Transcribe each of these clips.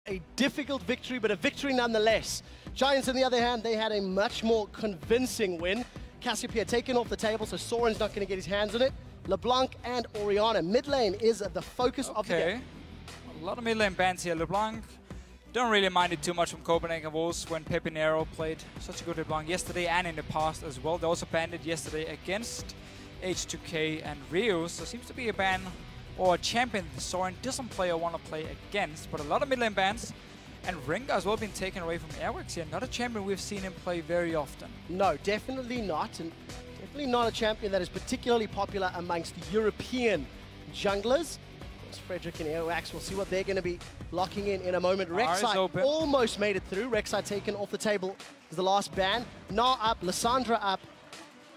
a difficult victory, but a victory nonetheless. Giants, on the other hand, they had a much more convincing win. Cassiopeia taken off the table, so Soren's not going to get his hands on it. LeBlanc and Orianna. Mid lane is the focus of the game. A lot of mid lane bans here. LeBlanc, don't really mind it too much from Copenhagen Wolves when Pepinero played such a good LeBlanc yesterday and in the past as well. They also banned it yesterday against H2K and Rio, so seems to be a ban or a champion Soren doesn't play or want to play against. But a lot of mid lane bans. And Ringa as well been taken away from Airwaks here. Not a champion we've seen him play very often. No, definitely not. And definitely not a champion that is particularly popular amongst European junglers. Of course, Frederick and Airwaks, we'll see what they're going to be locking in a moment. Rek'Sai almost made it through. Rek'Sai taken off the table is the last ban. Gnar up, Lissandra up.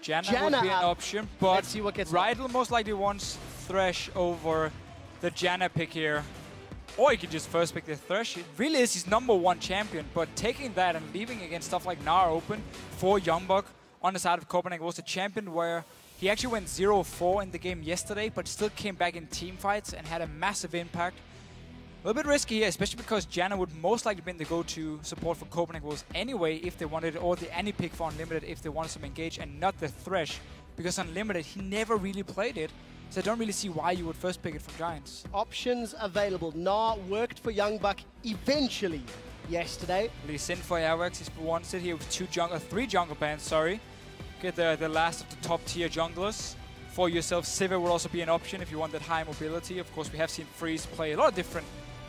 Janna would be an option, but let's see what gets Rydle most likely wants Thresh over the Janna pick here. Or he could just first pick the Thresh. It really is his #1 champion, but taking that and leaving against stuff like Gnar open for YoungBuck on the side of Copenhagen was a champion where he actually went 0-4 in the game yesterday, but still came back in team fights and had a massive impact. A little bit risky here, especially because Janna would most likely be the go-to support for Copenhagen Wolves anyway if they wanted it, or the Annie pick for Unlimited if they wanted some engage, and not the Thresh, because Unlimited, he never really played it. So I don't really see why you would first pick it from Giants. Options available. Gnar worked for YoungBuck eventually yesterday. Lee Sin for Airwaks. He's one sit here with three jungle bans, sorry. Get the last of the top tier junglers. For yourself, Sivir would also be an option if you want that high mobility. Of course, we have seen Freeze play a lot of different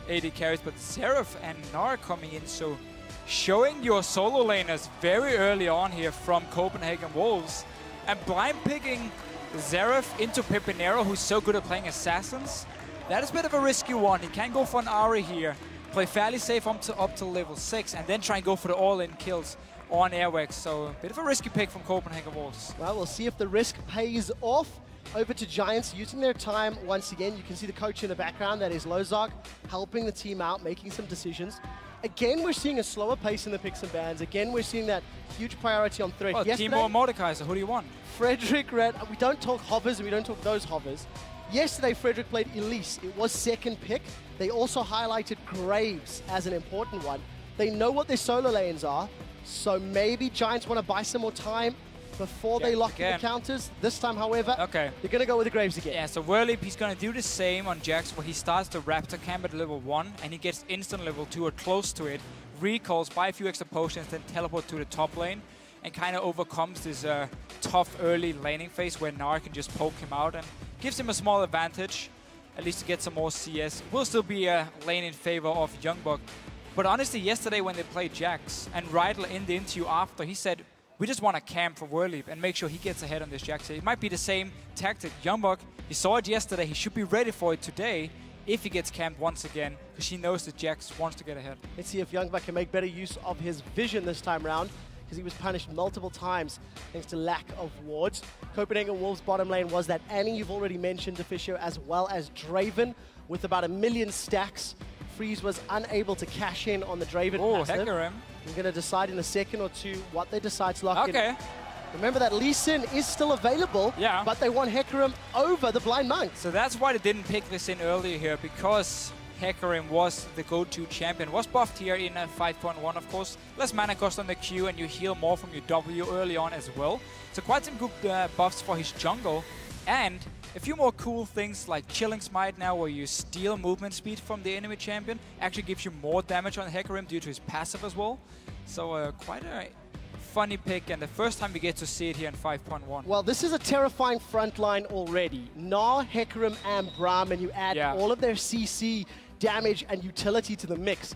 AD carries, but Xerath and Gnar coming in, so showing your solo laners very early on here from Copenhagen Wolves. And blind picking Xerath into Pepinero, who's so good at playing assassins. That is a bit of a risky one. He can go for an Ahri here, play fairly safe up to level 6, and then try and go for the all-in kills on Airwaks. So a bit of a risky pick from Copenhagen Wolves. Well, we'll see if the risk pays off. Over to Giants, using their time once again. You can see the coach in the background, that is Lozog, helping the team out, making some decisions. Again, we're seeing a slower pace in the picks and bans. Again, we're seeing that huge priority on Thresh. Well, Timo Mordekaiser, who do you want? Frederick Red. We don't talk hovers and we don't talk those hovers. Yesterday, Frederick played Elise. It was second pick. They also highlighted Graves as an important one. They know what their solo lanes are, so maybe Giants want to buy some more time before they lock in the counters. This time, however, they're going to go with the Graves again. Yeah, so Werlyb, he's going to do the same on Jax, where he starts the Raptor camp at level 1, and he gets instant level 2 or close to it, recalls, buy a few extra potions, then teleport to the top lane, and kind of overcomes this tough early laning phase where Gnar can just poke him out and gives him a small advantage, at least to get some more CS. Will still be a lane in favor of YoungBuck. But honestly, yesterday when they played Jax, and Rydle in the interview after, he said, we just want to camp for Werlyb and make sure he gets ahead on this Jax. It might be the same tactic. YoungBuck, he saw it yesterday. He should be ready for it today if he gets camped once again, because he knows that Jax wants to get ahead. Let's see if YoungBuck can make better use of his vision this time round, because he was punished multiple times thanks to lack of wards. Copenhagen Wolves' bottom lane was that Annie, you've already mentioned, Deficio, as well as Draven, with about 1 million stacks. Freeze was unable to cash in on the Draven passive. Hecarim. We're going to decide in a second or two what they decide to lock in. Remember that Lee Sin is still available, but they want Hecarim over the Blind Monk. So that's why they didn't pick Lee Sin earlier here, because Hecarim was the go-to champion. Was buffed here in 5.1, of course. Less mana cost on the Q, and you heal more from your W early on as well. So quite some good buffs for his jungle. And a few more cool things like Chilling Smite now, where you steal movement speed from the enemy champion. Actually gives you more damage on Hecarim due to his passive as well. So quite a funny pick, and the first time we get to see it here in 5.1. Well, this is a terrifying front line already. Gnar, Hecarim, and Braum, and you add all of their CC damage and utility to the mix.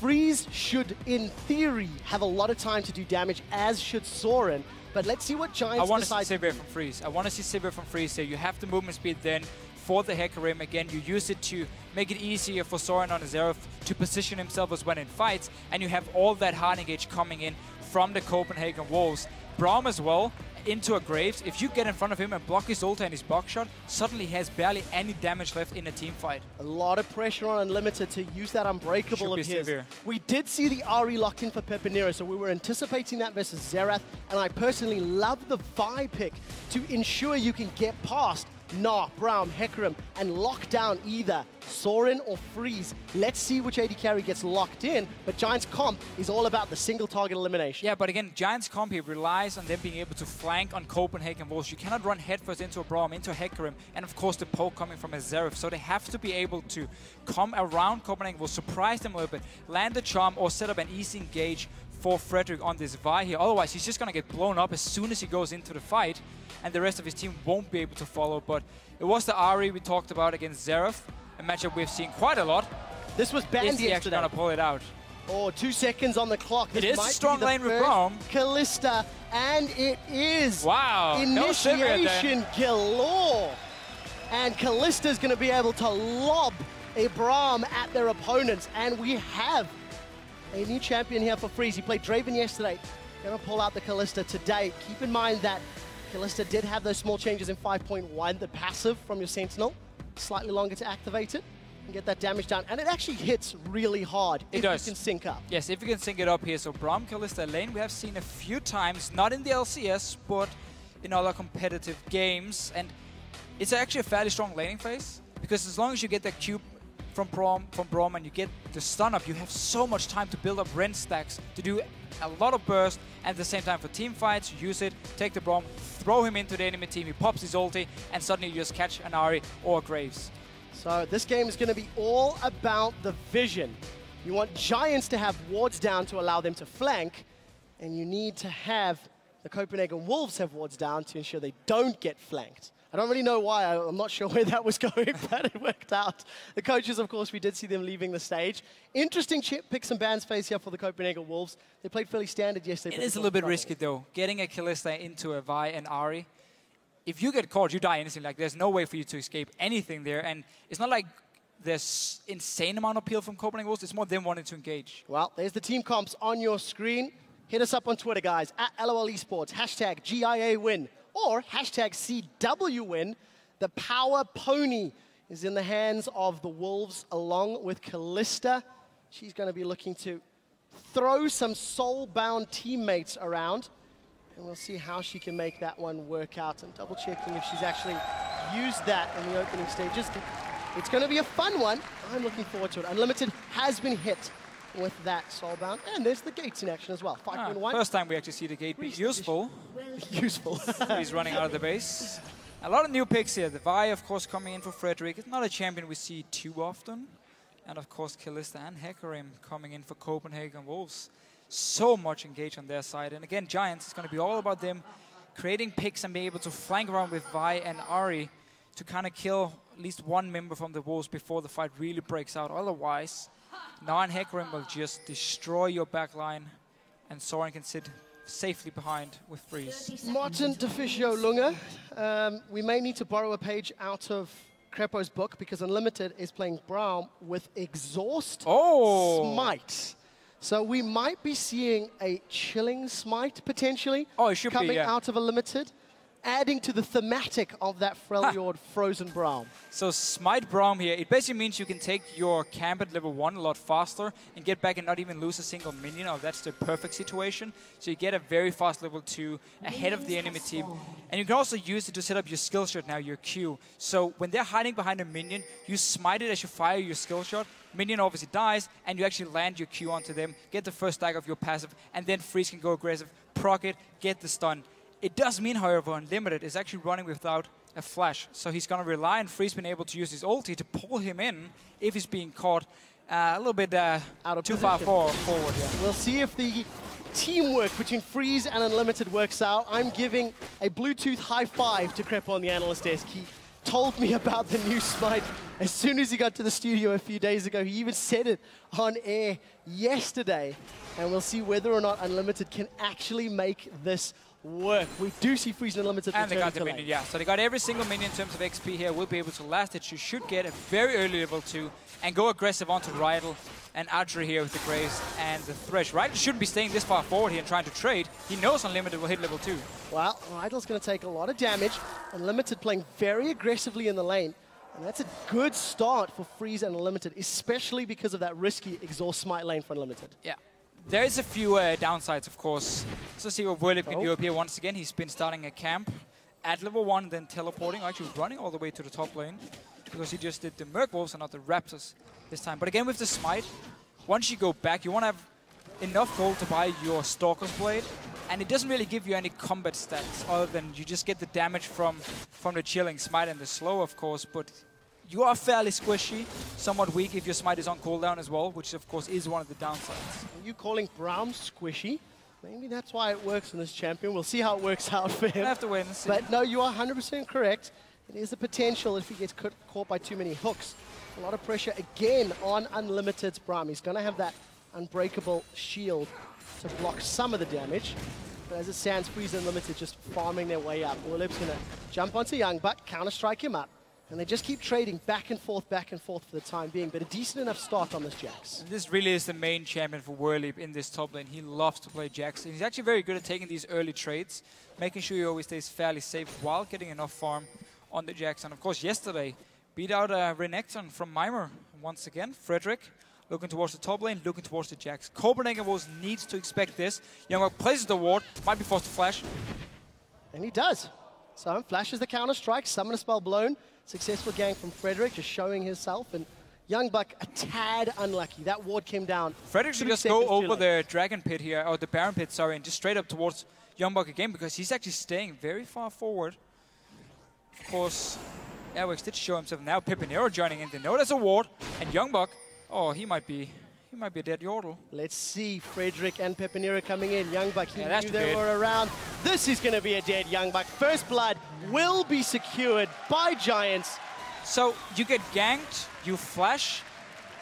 Freeze should, in theory, have a lot of time to do damage, as should Soren. But let's see what Giants decide. I want to see Sivir from Freeze. I want to see Sivir from Freeze here. You have the movement speed then for the Hecarim. Again, you use it to make it easier for Soren on Xerath to position himself as when in fights. And you have all that hard engage coming in from the Copenhagen Wolves. Braum as well, into a Graves. If you get in front of him and block his ult and his buckshot, suddenly he has barely any damage left in a team fight. A lot of pressure on Unlimited to use that Unbreakable of his. Severe. We did see the Ahri locked in for Pepinero, so we were anticipating that versus Xerath, and I personally love the Vi pick to ensure you can get past Gnar, Braum, Hecarim, and lock down either Soren or Freeze. Let's see which AD carry gets locked in, but Giants comp is all about the single target elimination. Yeah, but again, Giants comp here relies on them being able to flank on Copenhagen Wolves. You cannot run headfirst into a Braum, into a Hecarim, and of course the poke coming from a Xerath. So they have to be able to come around Copenhagen Wolves, surprise them a little bit, land a charm, or set up an easy engage for Frederick on this Vi here. Otherwise, he's just going to get blown up as soon as he goes into the fight, and the rest of his team won't be able to follow. But it was the Ahri we talked about against Xerath, a matchup we've seen quite a lot. This was banned yesterday. Is he actually going to pull it out? Oh, 2 seconds on the clock. This it is a strong lane with Braum. Kalista, and it is. Wow. Initiation galore. And Kalista's going to be able to lob a Braum at their opponents, and we have a new champion here for Freeze. He played Draven yesterday. Going to pull out the Kalista today. Keep in mind that Kalista did have those small changes in 5.1. The passive from your Sentinel, slightly longer to activate it and get that damage down. And it actually hits really hard if you can sync up. Yes, if you can sync it up here. So Braum, Kalista lane, we have seen a few times, not in the LCS, but in other competitive games. And it's actually a fairly strong laning phase, because as long as you get that cube from Braum and you get the stun up, you have so much time to build up rend stacks, to do a lot of burst, and at the same time for team fights, use it, take the Braum, throw him into the enemy team, he pops his ulti, and suddenly you just catch an Ahri or Graves. So this game is going to be all about the vision. You want Giants to have wards down to allow them to flank, and you need to have the Copenhagen Wolves have wards down to ensure they don't get flanked. I don't really know why. I'm not sure where that was going, but it worked out. The coaches, of course, we did see them leaving the stage. Interesting picks and bans phase here for the Copenhagen Wolves. They played fairly standard yesterday. It is a little bit risky, though. Getting a Kalista into a Vi and Ahri. If you get caught, you die instantly. Like, there's no way for you to escape anything there. And it's not like there's insane amount of appeal from Copenhagen Wolves. It's more them wanting to engage. Well, there's the team comps on your screen. Hit us up on Twitter, guys, at LOL Esports, hashtag GIA win. Or hashtag CW win. The power pony is in the hands of the Wolves along with Kalista. She's going to be looking to throw some soul-bound teammates around. And we'll see how she can make that one work out. And double-checking if she's actually used that in the opening stages. It's going to be a fun one. I'm looking forward to it. Unlimited has been hit with that soulbound, and there's the gates in action as well. 5.1. First time we actually see the gate be useful. Useful. He's running out of the base. A lot of new picks here. The Vi, of course, coming in for Frederick. It's not a champion we see too often. And of course, Kalista and Hecarim coming in for Copenhagen Wolves. So much engaged on their side. And again, Giants, it's going to be all about them creating picks and being able to flank around with Vi and Ahri to kind of kill at least one member from the Wolves before the fight really breaks out. Otherwise, Gnar and Hecarim will just destroy your backline, and Soren can sit safely behind with Freeze. Martin Deficio Lunga. We may need to borrow a page out of Crepo's book, because Unlimited is playing Braum with Exhaust Smite. So we might be seeing a Chilling Smite, potentially, coming out of Unlimited, adding to the thematic of that Freljord Frozen Braum. So Smite Braum here, it basically means you can take your camp at level 1 a lot faster and get back and not even lose a single minion. Oh, that's the perfect situation. So you get a very fast level 2 ahead of the enemy team. And you can also use it to set up your skill shot now, your Q. So when they're hiding behind a minion, you smite it as you fire your skill shot. Minion obviously dies, and you actually land your Q onto them, get the first stack of your passive, and then Freeze can go aggressive, proc it, get the stun. It does mean, however, Unlimited is actually running without a flash. So he's going to rely on Freeze being able to use his ulti to pull him in if he's being caught a little bit too far forward. Yeah. We'll see if the teamwork between Freeze and Unlimited works out. I'm giving a Bluetooth high five to Crepo on the analyst desk. He told me about the new Smite as soon as he got to the studio a few days ago. He even said it on air yesterday. And we'll see whether or not Unlimited can actually make this work. We do see Freeze and Unlimited. And they got the minion, yeah. So they got every single minion in terms of XP here. Will be able to last it. You should get a very early level 2 and go aggressive onto Rydle and Adryh here with the Graves and the Thresh. Rydle shouldn't be staying this far forward here and trying to trade. He knows Unlimited will hit level 2. Well, Rydle's going to take a lot of damage. Unlimited playing very aggressively in the lane. And that's a good start for Freeze and Unlimited, especially because of that risky Exhaust Smite lane for Unlimited. Yeah. There is a few downsides, of course. Let's see what Werlyb can do up here once again. He's been starting a camp. at level 1, then teleporting, or actually running all the way to the top lane, because he just did the Merc Wolves and not the Raptors this time. But again, with the Smite, once you go back, you want to have enough gold to buy your Stalker's Blade, and it doesn't really give you any combat stats, other than you just get the damage from the chilling Smite and the slow, of course, but you are fairly squishy, somewhat weak if your Smite is on cooldown as well, which of course is one of the downsides. Are you calling Braum squishy? Maybe that's why it works on this champion. We'll see how it works out for him. I have to wait and see. But no, you are 100% correct. It is a potential if he gets caught by too many hooks. A lot of pressure again on Unlimited's Braum. He's going to have that unbreakable shield to block some of the damage. But as it stands, Freeze Unlimited just farming their way up. Werlyb's going to jump onto YoungBuck, counter-strike him up. And they just keep trading back and forth for the time being. But a decent enough start on this Jax. And this really is the main champion for Werlyb in this top lane. He loves to play Jax. And he's actually very good at taking these early trades, making sure he always stays fairly safe while getting enough farm on the Jax. And of course, yesterday, beat out Renekton from Mimer once again. Frederick looking towards the top lane, looking towards the Jax. Copenhagen Wolves needs to expect this. YoungBuck places the ward, might be forced to flash. And he does. So flashes the counter-strike, summon a spell blown. Successful gang from Frederick, just showing himself. And YoungBuck a tad unlucky. That ward came down. Frederick should just go over the Dragon Pit here, or the Baron Pit, sorry, and just straight up towards YoungBuck again, because he's actually staying very far forward. Of course, Airwaks did show himself. Now Pepinero joining in. They know there's a ward, and YoungBuck, oh, he might be a dead Yordle. Let's see Frederick and Pepinero coming in. YoungBuck, he knew they dead. were around. This is going to be a dead YoungBuck. First blood will be secured by Giants. So you get ganked, you flash,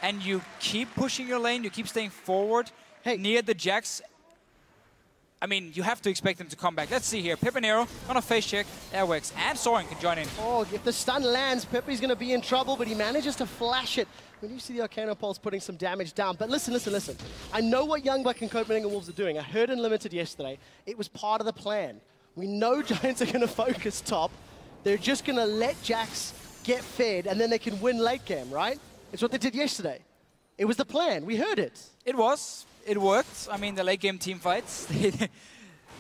and you keep pushing your lane, you keep staying forward near the Jax. I mean, you have to expect them to come back. Let's see here. Pepinero on a face check. Airwaks and Soren can join in. Oh, if the stun lands, Pepe's going to be in trouble, but he manages to flash it. When you see the Arcana Pulse putting some damage down. But listen. I know what YoungBuck and Copenhagen Wolves are doing. I heard Unlimited yesterday. It was part of the plan. We know Giants are going to focus top. They're just going to let Jax get fed, and then they can win late game, right? It's what they did yesterday. It was the plan. We heard it. It was. It worked. I mean, the late game team fights, they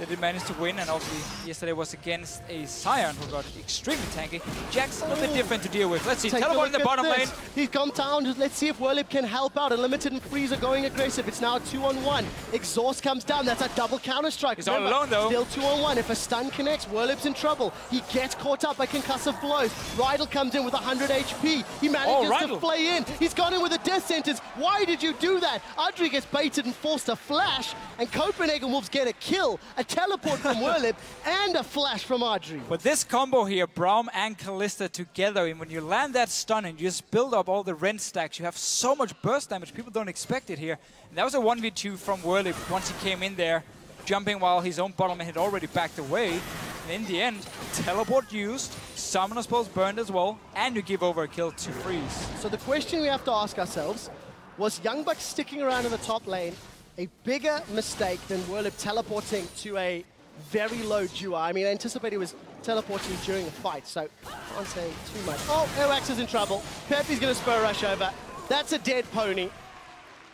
did manage to win, and obviously yesterday was against a Sion who got extremely tanky. Jax a little bit different to deal with. Let's see, teleport in the bottom lane. He's gone down. Let's see if Werlyb can help out. Unlimited and Freeze are going aggressive. It's now a 2-on-1. Exhaust comes down. That's a double counter-strike. He's all alone, though. Still 2-on-1. If a stun connects, Werlyb's in trouble. He gets caught up by concussive blows. Rydle comes in with 100 HP. He manages to flay in. He's gone in with a death sentence. Why did you do that? Adryh gets baited and forced to flash, and Copenhagen Wolves get a kill, a teleport from Werlyb, and a flash from Adryh. But this combo here, Braum and Kalista together, and when you land that stun and you just build up all the rend stacks, you have so much burst damage, people don't expect it here. And that was a 1v2 from Werlyb once he came in there, jumping while his own bottom lane had already backed away. And in the end, teleport used, summoner spells burned as well, and you give over a kill to Freeze. So the question we have to ask ourselves, was YoungBuck sticking around in the top lane a bigger mistake than Werlyb teleporting to a very low duo? I mean, I anticipate he was teleporting during the fight, so I can't say too much. Oh, Airwaks is in trouble. Pepe's going to spur rush over. That's a dead pony.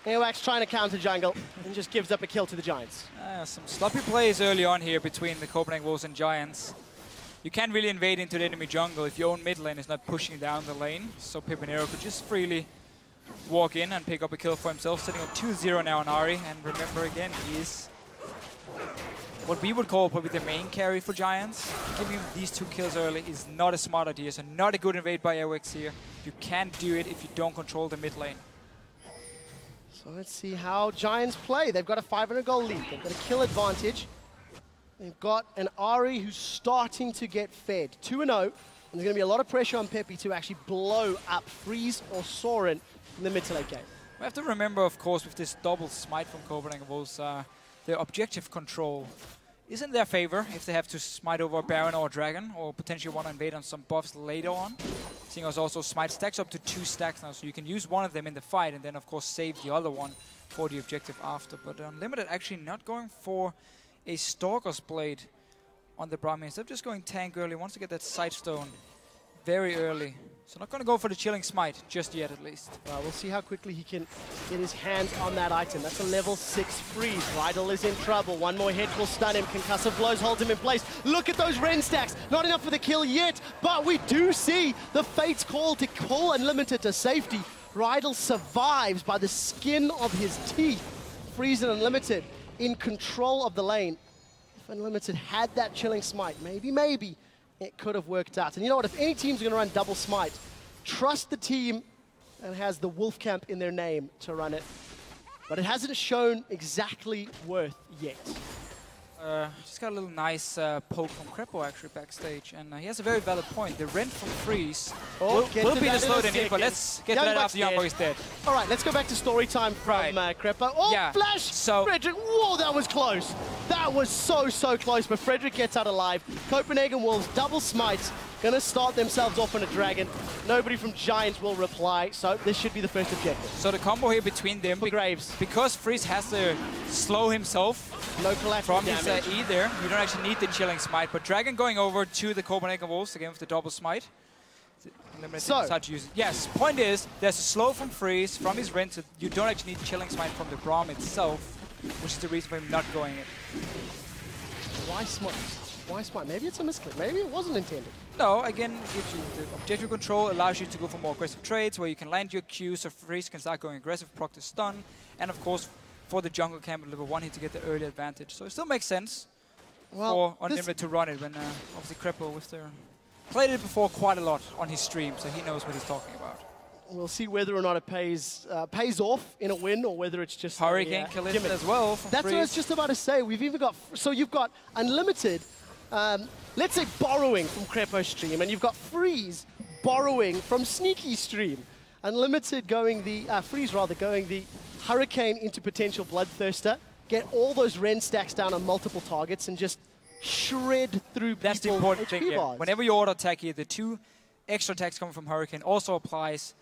Airwaks trying to counter jungle and just gives up a kill to the Giants. Some sloppy plays early on here between the Copenhagen Wolves and Giants. You can't really invade into the enemy jungle if your own mid lane is not pushing down the lane, so Pepinero could just freely walk in and pick up a kill for himself, sitting at 2-0 now on Ahri. And remember again, he is what we would call probably the main carry for Giants. Giving these 2 kills early is not a smart idea, so not a good invade by Airwaks here. You can't do it if you don't control the mid lane. So let's see how Giants play. They've got a 500 goal lead. They've got a kill advantage. They've got an Ahri who's starting to get fed. 2-0. And there's going to be a lot of pressure on Pepe to actually blow up Freeze or Soren in the mid to late game. We have to remember, of course, with this double smite from Copenhagen Wolves, their objective control is in their favor if they have to smite over a Baron or a Dragon, or potentially want to invade on some buffs later on. Seeing as also smite stacks up to 2 stacks now, so you can use one of them in the fight and then, of course, save the other one for the objective after. But Unlimited actually not going for a Stalker's Blade on the Braum. Instead of just going tank early, wants to get that Sightstone very early. So not going to go for the Chilling Smite just yet, at least. We'll see how quickly he can get his hands on that item. That's a level 6 freeze. Rydle is in trouble. One more hit will stun him. Concussive blows holds him in place. Look at those Ren stacks. Not enough for the kill yet, but we do see the Fate's call to call Unlimited to safety. Rydle survives by the skin of his teeth. Freeze and Unlimited in control of the lane. If Unlimited had that Chilling Smite, maybe, it could have worked out. And you know what? If any team's going to run double smite, trust the team that has the Wolf Camp in their name to run it. But it hasn't shown exactly worth yet. Just got a little nice poke from Krepo actually backstage, and he has a very valid point. The rent from freeze will be the slowed in here, but let's get to that after YoungBuck is dead. All right, let's go back to story time from Krepo. Oh, yeah. Flash! So Frederick, whoa, that was close. That was so close, but Frederick gets out alive. Copenhagen Wolves double smites, gonna start themselves off on a dragon. Nobody from Giants will reply, so this should be the first objective. So the combo here between them, Graves. Because Freeze has to slow himself from his E there, you don't actually need the Chilling Smite, but Dragon going over to the Copenhagen Wolves again with the double smite. So, yes, point is, there's a slow from Freeze, from his Ren, so you don't actually need Chilling Smite from the Braum itself, which is the reason for him not going it. Why smite? Why smite? Maybe it's a misclick. Maybe it wasn't intended. No, again, gives you the objective control, allows you to go for more aggressive trades where you can land your Q, so Freeze can start going aggressive, proc the stun, and of course, for the jungle camp at level 1, he to get the early advantage. So it still makes sense for Unlimited to run it when obviously Krepo with their played it before quite a lot on his stream, so he knows what he's talking about. We'll see whether or not it pays off in a win, or whether it's just Hurricane Kalista as well. That's what I was just about to say. We've even got you've got Unlimited, let's say borrowing from Krepo's stream, and you've got Freeze borrowing from Sneaky's stream. Unlimited going the Freeze rather going the Hurricane into potential Bloodthirster, get all those Ren stacks down on multiple targets, and just shred through That's the important thing here. Whenever you auto attack here, the 2 extra attacks coming from Hurricane also applies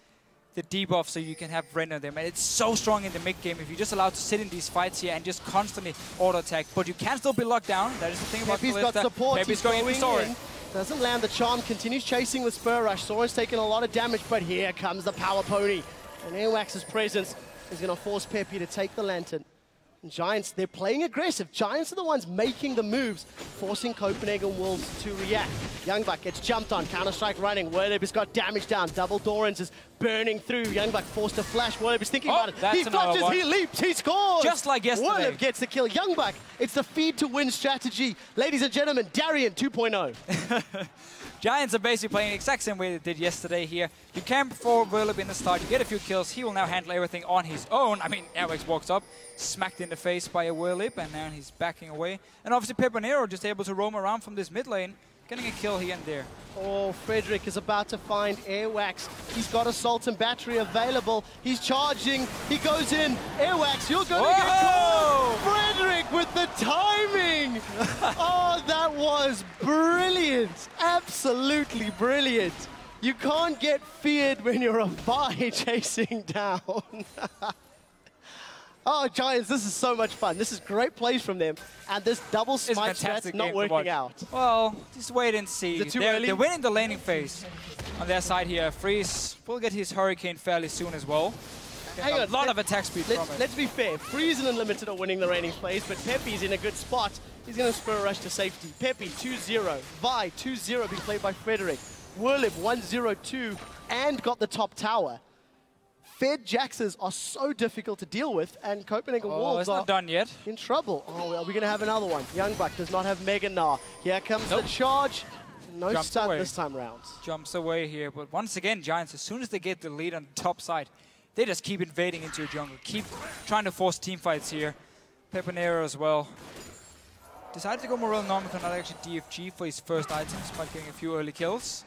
the debuff so you can have Ren on them. And it's so strong in the mid game if you're just allowed to sit in these fights here and just constantly auto attack. But you can still be locked down. That is the thing about Pepe's got support. Pepe's going in for Soren. Doesn't land the charm, continues chasing with Spur Rush. Soren's taking a lot of damage, but here comes the Power Pony. And Airwax's presence is going to force Pepe to take the Lantern. And Giants, they're playing aggressive. Giants are the ones making the moves, forcing Copenhagen Wolves to react. YoungBuck gets jumped on, Counter-Strike running. Werlyb has got damage down. Double Dorans is burning through. YoungBuck forced to flash. Werlyb is thinking about it. He flashes, he leaps, he scores! Just like yesterday. Werlyb gets the kill. YoungBuck, it's the feed to win strategy. Ladies and gentlemen, Darian 2.0. Giants are basically playing the exact same way they did yesterday here. You camp for Werlyb in the start, you get a few kills, he will now handle everything on his own. I mean, Airwaks walks up, smacked in the face by a Werlyb, and now he's backing away. And obviously Pepinero just able to roam around from this mid lane, getting a kill here and there. Oh, Frederick is about to find Airwaks. He's got Assault and Battery available. He's charging, he goes in. Airwaks, you're going to get caught! Frederick with the timing! Oh, that was brilliant. Absolutely brilliant. You can't get feared when you're a Vi chasing down. Oh, Giants, this is so much fun. This is great plays from them. And this double smite strat's not working out. Well, just wait and see. Is it too early? They're winning the laning phase on their side here. Freeze will get his Hurricane fairly soon as well. Hang on, a lot of attack speed from it. Let's be fair. Freeze and Unlimited are winning the reigning phase, but Pepe's in a good spot. He's going to spur rush to safety. Pepe 2-0. Vi 2-0 being played by Frederick. Werlyb 1-0-2 and got the top tower. Fed Jaxes are so difficult to deal with, and Copenhagen Wolves are not done yet. In trouble. Oh, are we going to have another one? YoungBuck does not have Mega Gnar. Here comes the charge. No stun this time round. Jumps away here, but once again, Giants, as soon as they get the lead on the top side, they just keep invading into your jungle, keep trying to force team fights here. Pepinero as well. Decided to go more Nomicon, not actually DFG for his first items, but getting a few early kills.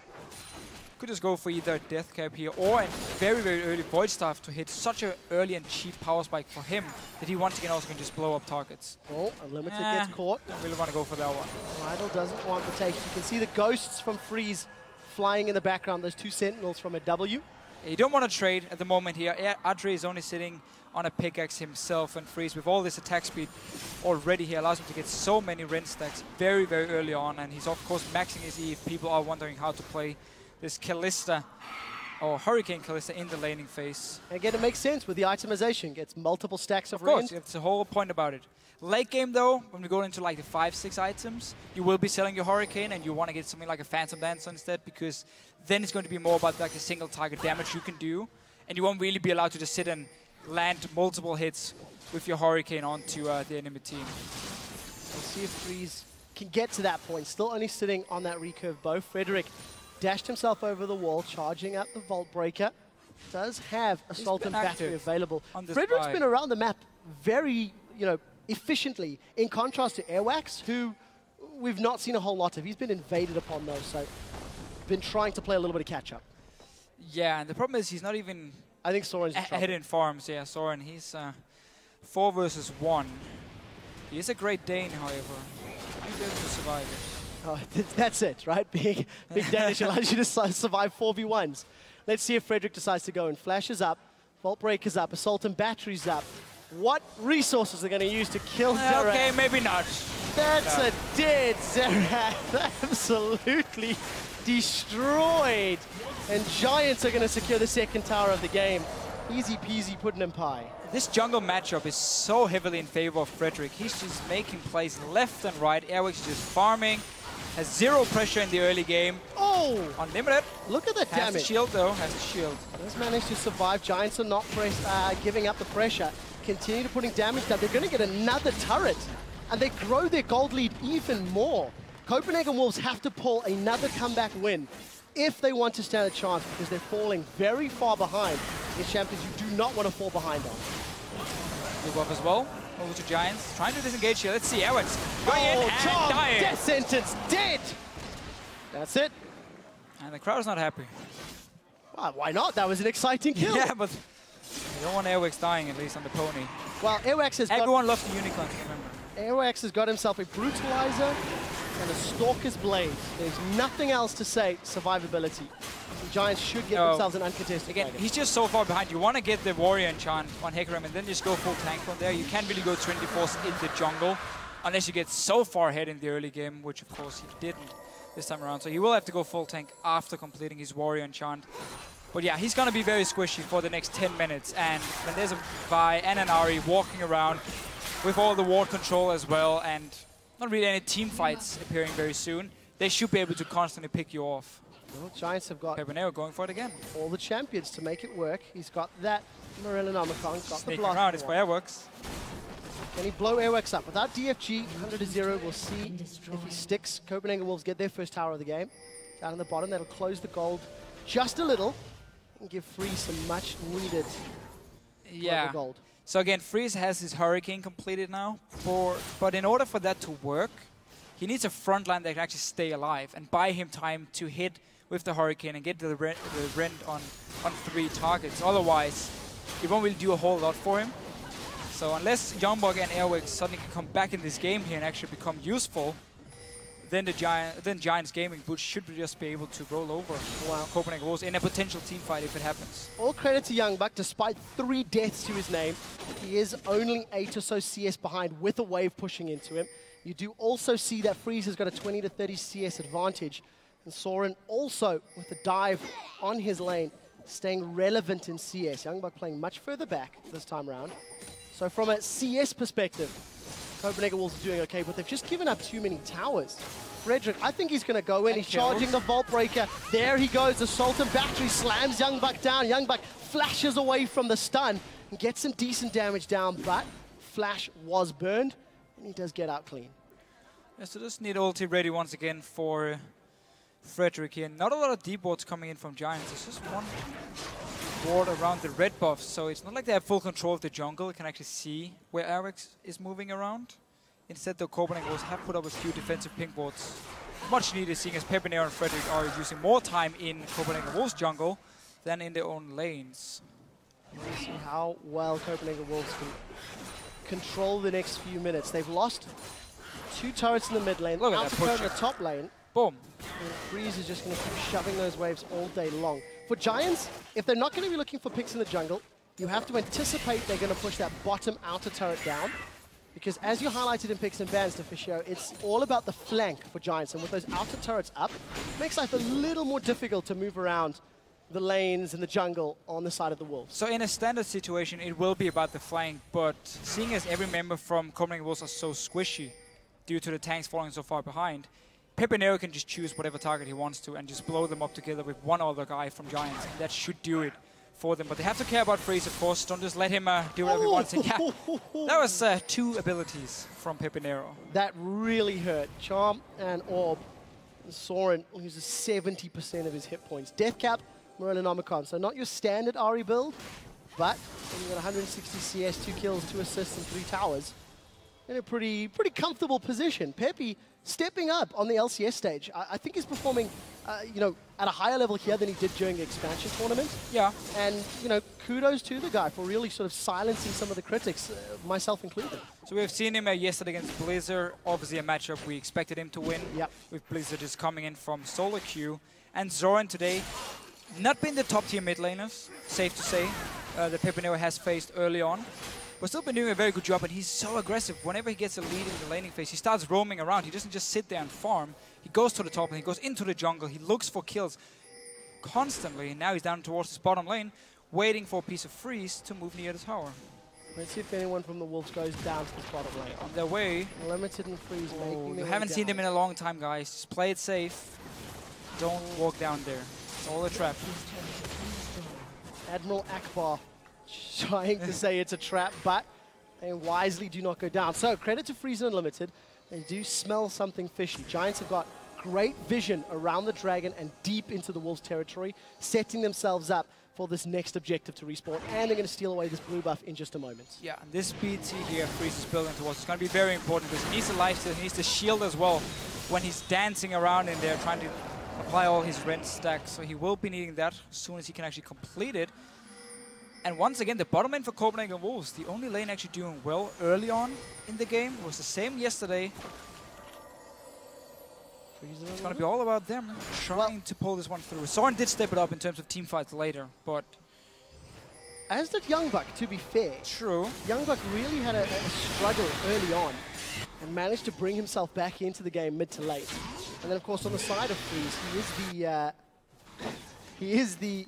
Could just go for either Death Cap here or a very, very early Void Staff to hit such an early and cheap power spike for him that he once again also can just blow up targets. Oh, Unlimited gets caught. Don't really want to go for that one. Rydle doesn't want the take. You can see the ghosts from Freeze flying in the background. Those 2 Sentinels from a W. You don't want to trade at the moment here. Adryh is only sitting on a pickaxe himself, and Freeze with all this attack speed already, he allows him to get so many Ren stacks very, very early on, and he's of course maxing his E if people are wondering how to play this Kalista or Hurricane Kalista in the laning phase. Again, it makes sense with the itemization. Gets multiple stacks of Of course, rune. it's the whole point about it. Late game though, when we go into like the 5-6 items, you will be selling your Hurricane and you want to get something like a Phantom Dancer instead, because then it's going to be more about like the single target damage you can do, and you won't really be allowed to just sit and land multiple hits with your Hurricane onto the enemy team. We'll see if Freeze can get to that point. Still only sitting on that recurve bow. Frederick dashed himself over the wall, charging out the Vault Breaker. Does have Assault and Battery available. Frederick's been around the map very, efficiently, in contrast to Airwaks, who we've not seen a whole lot of. He's been invaded upon though, so been trying to play a little bit of catch-up. Yeah, and the problem is he's not even... I think Soren's ahead in farms. Yeah, Soren, he's 4 versus 1. He is a great Dane, however. He'll be able to survive it. Oh, that's it, right? Big Danish allows you to survive 4v1s. Let's see if Frederick decides to go and flashes up, Vault Breaker's up, Assault and Battery's up. What resources are going to use to kill Xerath? Okay, maybe not. That's a dead Xerath. Absolutely destroyed. And Giants are going to secure the second tower of the game. Easy peasy pudding and pie. This jungle matchup is so heavily in favor of Frederick. He's just making plays left and right. Airwaks is just farming. Has zero pressure in the early game. Oh! Unlimited. Look at the damage. Has a shield though, has a shield. Does manage to survive. Giants are not giving up the pressure. Continue to putting damage down. They're going to get another turret. And they grow their gold lead even more. Copenhagen Wolves have to pull another comeback win if they want to stand a chance, because they're falling very far behind in champions you do not want to fall behind on. Move up as well. Over to Giants. Trying to disengage here. Let's see. Airwaks going in and dying. Death sentence. Dead. That's it. And the crowd is not happy. Well, why not? That was an exciting kill. Yeah, but you don't want Airwaks dying, at least on the pony. Well, Airwaks has Everyone loves the unicorns, remember. Airwaks has got himself a Brutalizer and a Stalker's Blade. There's nothing else to say survivability. The Giants should get themselves an uncontested Again, dragon. he's just so far behind. You want to get the Warrior enchant on Hecarim and then just go full tank from there. You can't really go 24s in the jungle unless you get so far ahead in the early game, which of course he didn't this time around. So he will have to go full tank after completing his Warrior enchant. But yeah, he's going to be very squishy for the next 10 minutes. And when there's a Vi and an Ahri walking around with all the ward control as well, and not really any team fights appearing very soon, they should be able to constantly pick you off. Well, Giants have got Pepinero going for it again. All the champions to make it work. He's got that Morellonomicon, got Sneaking the blast. around, it's for Airwaks. Can he blow Airwaks up? Without DFG, 100-0, we'll see if he sticks. Copenhagen Wolves get their first tower of the game. Down in the bottom, that'll close the gold just a little and give Freeze some much needed gold. So again, Freeze has his Hurricane completed now, but in order for that to work, he needs a front line that can actually stay alive and buy him time to hit with the Hurricane and get the rend on 3 targets. Otherwise, it won't really do a whole lot for him. So unless YoungBuck and Airwaks suddenly can come back in this game here and actually become useful, then Giants Gaming Boots should just be able to roll over Copenhagen Wolves in a potential team fight if it happens. All credit to YoungBuck. Despite 3 deaths to his name, he is only 8 or so CS behind with a wave pushing into him. You do also see that Freeze has got a 20 to 30 CS advantage. And Soren also, with a dive on his lane, staying relevant in CS. YoungBuck playing much further back this time around. So from a CS perspective, Copenhagen Wolves are doing okay, but they've just given up too many towers. Frederick, I think he's going to go in. He's charging the Vault Breaker. There he goes. Assault and Battery slams YoungBuck down. YoungBuck flashes away from the stun and gets some decent damage down, but Flash was burned, and he does get out clean. Yeah, so just need ulti ready once again for Frederick here. Not a lot of deep wards coming in from Giants. It's just one ward around the red buff, so it's not like they have full control of the jungle. You can actually see where Airwaks is moving around. Instead, the Copenhagen Wolves have put up a few defensive pink wards. Much needed, seeing as Pepinero and Frederick are using more time in Copenhagen Wolves jungle than in their own lanes. We'll see how well Copenhagen Wolves can control the next few minutes. They've lost 2 turrets in the mid lane. Look at that push. In the top lane. Boom. And Freeze is just going to keep shoving those waves all day long. For Giants, if they're not going to be looking for picks in the jungle, you have to anticipate they're going to push that bottom outer turret down. Because as you highlighted in picks and bans, Deficio, it's all about the flank for Giants. And with those outer turrets up, it makes life a little more difficult to move around the lanes and the jungle on the side of the Wolves. So in a standard situation, it will be about the flank, but seeing as every member from Copenhagen Wolves are so squishy due to the tanks falling so far behind, Pepinero can just choose whatever target he wants to and just blow them up together with one other guy from Giants, and that should do it for them. But they have to care about Freeze, of course. Don't just let him do whatever he wants. Yeah, that was 2 abilities from Pepinero. That really hurt. Charm and Orb. Soren loses 70% of his hit points. Death Cap, Morellonomicon. So not your standard Ahri build, but when you got 160 CS, 2 kills, 2 assists, and 3 towers, in a pretty comfortable position. Peppy stepping up on the LCS stage. I think he's performing, you know, at a higher level here than he did during the expansion tournament. Yeah. And, you know, kudos to the guy for really sort of silencing some of the critics, myself included. So we've seen him yesterday against Blizzard. Obviously a matchup we expected him to win. Yep. With Blizzard just coming in from solo queue. And Soren today, not been the top tier mid laners, safe to say, that Pepinero has faced early on. But still been doing a very good job, and he's so aggressive. Whenever he gets a lead in the laning phase, he starts roaming around. He doesn't just sit there and farm. He goes to the top and he goes into the jungle. He looks for kills constantly. And now he's down towards his bottom lane, waiting for a piece of freeze to move near the tower. Let's see if anyone from the Wolves goes down to the bottom lane. On their way. Limited and freeze making You haven't seen them in a long time, guys. Just play it safe. Don't walk down there. It's all a trap. Admiral Akbar trying to say it's a trap, but they wisely do not go down. So credit to Freeze Unlimited. They do smell something fishy. Giants have got great vision around the dragon and deep into the Wolves' territory, setting themselves up for this next objective to respawn, and they're going to steal away this blue buff in just a moment. Yeah, and this BT here Freeze is building towards is going to be very important because he needs the lifesteal, he needs the shield as well when he's dancing around in there trying to apply all his rend stacks. So he will be needing that as soon as he can actually complete it. And once again, the bottom lane for Copenhagen Wolves, the only lane actually doing well early on in the game, was the same yesterday. It's going to be all about them trying to pull this one through. Soren did step it up in terms of team fights later, but... As did YoungBuck, to be fair. True. YoungBuck really had a struggle early on and managed to bring himself back into the game mid to late. And then, of course, on the side of Freeze, he is the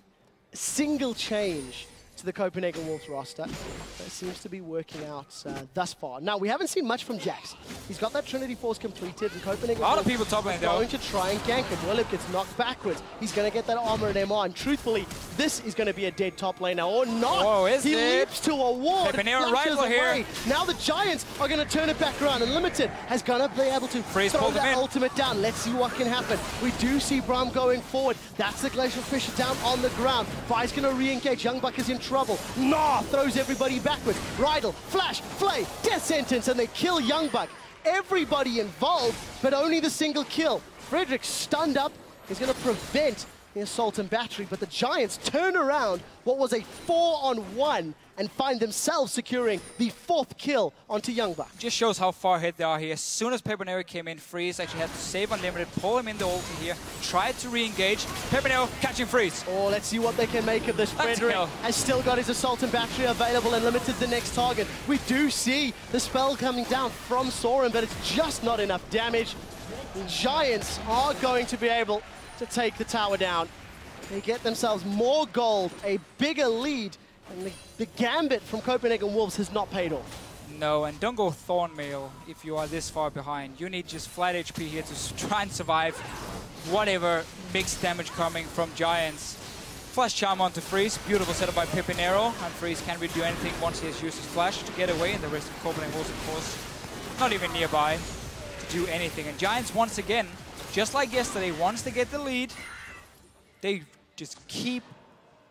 single change to the Copenhagen Wolves roster. That seems to be working out thus far. Now, we haven't seen much from Jax. He's got that Trinity Force completed, and Copenhagen a lot of people top lane, though. going to try and gank him. Werlyb gets knocked backwards. He's going to get that armor and MR, and truthfully, this is going to be a dead top laner, or not. Oh, is he it? leaps to a ward. Pepinero Rydle here. Now the Giants are going to turn it back around, and Limited has going to be able to Freeze throw pulled that him in. ultimate down. Let's see what can happen. We do see Braum going forward. That's the Glacial Fisher down on the ground. Vi's going to re-engage. YoungBuck is in trouble. Gnar throws everybody backwards. Rydle, flash, flay, death sentence, and they kill YoungBuck. Everybody involved, but only the single kill. Frederick stunned up. He's going to prevent the assault and battery, but the Giants turn around what was a 4-on-1 and find themselves securing the 4th kill onto YoungBuck. Just shows how far ahead they are here. As soon as Pepinero came in, Freeze actually had to save Unlimited, pull him in the ulti here, tried to re-engage. Pepinero catching Freeze. Oh, let's see what they can make of this. Frederick has still got his assault and battery available and Limited the next target. We do see the spell coming down from Soren, but it's just not enough damage. The Giants are going to be able to take the tower down. They get themselves more gold, a bigger lead, and the gambit from Copenhagen Wolves has not paid off. No, and don't go Thornmail if you are this far behind. You need just flat HP here to try and survive whatever mixed damage coming from Giants. Flash Charm onto Freeze, beautiful setup by Pepinero, and Freeze can't really do anything once he has used his flash to get away, and the rest of Copenhagen Wolves, of course, not even nearby to do anything. And Giants, once again, just like yesterday, once they get the lead, they just keep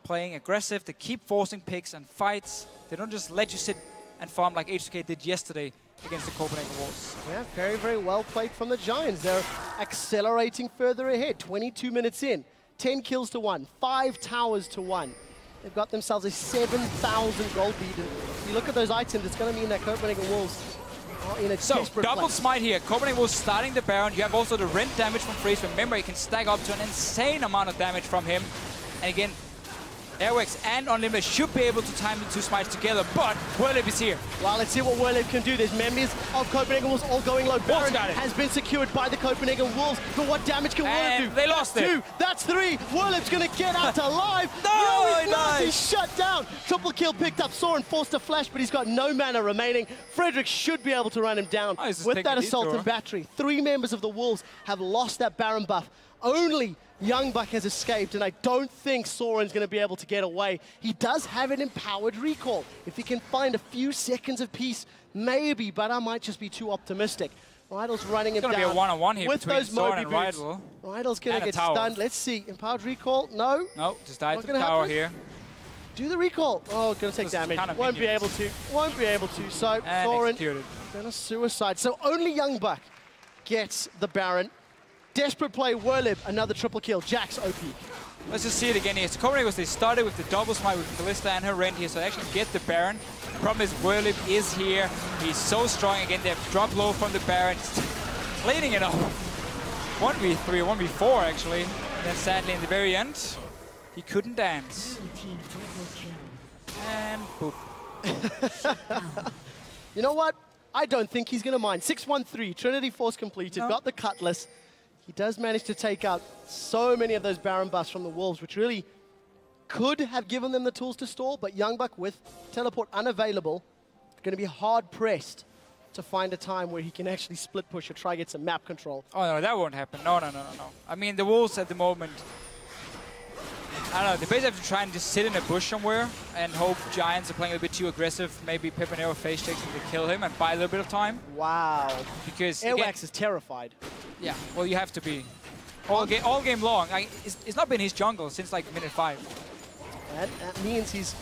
playing aggressive, they keep forcing picks and fights. They don't just let you sit and farm like HK did yesterday against the Copenhagen Wolves. Yeah, very, very well played from the Giants. They're accelerating further ahead, 22 minutes in, 10 kills to 1, 5 towers to 1. They've got themselves a 7,000 gold lead. And if you look at those items, it's going to mean that Copenhagen Wolves are in a desperate double place. smite here. Copenhagen Wolves starting the Baron. You have also the rend damage from Freeze. Remember, he can stack up to an insane amount of damage from him. And again, Airwaks and Unlimited should be able to time the two smites together, but Werlyb is here. Well, let's see what Werlyb can do. There's members of Copenhagen Wolves all going low. Baron has been secured by the Copenhagen Wolves, but what damage can Werlyb do? They lost it. 2, that's 3. Werlyb's going to get out alive. No, he's not. He's shut down. Triple kill picked up. Soren forced a flash, but he's got no mana remaining. Frederick should be able to run him down with that assault and battery. 3 members of the Wolves have lost that Baron buff. Only YoungBuck has escaped, and I don't think Soren's going to be able to get away. He does have an empowered recall. If he can find a few seconds of peace, maybe, but I might just be too optimistic. Rydle's running him down. It's going to be a one-on-one here with between those Soren and boots. Rydle. Rydle's going to get stunned. Let's see. Empowered recall? No. No, just died to the tower here. Do the recall. Oh, going to take damage. Kind of Won't be able to. Won't be able to. So Soren going to suicide. So only YoungBuck gets the Baron. Desperate play, Werlyb, another triple kill. Jax OP. Let's just see it again here. So Copenhagen Wolves, they started with the double smite with Kalista and her Rend here, so they actually get the Baron. The problem is Werlyb is here. He's so strong again. They have dropped low from the Baron. Cleaning it up. 1v3, 1v4 actually. And then sadly in the very end, he couldn't dance. And boop. You know what? I don't think he's going to mind. 6-1-3, Trinity Force completed, got the Cutlass. He does manage to take out so many of those Baron buffs from the Wolves, which really could have given them the tools to stall, but YoungBuck with teleport unavailable, going to be hard-pressed to find a time where he can actually split push or try get some map control. Oh, no, that won't happen. No. I mean, the Wolves at the moment, I don't know, they basically have to try and just sit in a bush somewhere and hope Giants are playing a bit too aggressive. Maybe Pepinero face checks him to kill him and buy a little bit of time. Wow. Because Airwaks is terrified. Yeah, well, you have to be. All game long. It's not been his jungle since like minute 5. And that means he's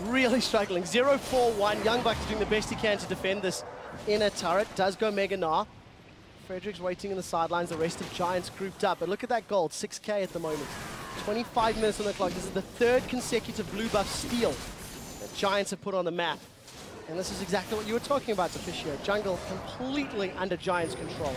really struggling. 0-4-1. YoungBuck is doing the best he can to defend this inner turret. Does go Mega Gnar. Frederick's waiting in the sidelines. The rest of Giants grouped up. But look at that gold. 6K at the moment. 25 minutes on the clock. This is the 3rd consecutive blue buff steal that Giants have put on the map. And this is exactly what you were talking about, Deficio. Jungle completely under Giants' control.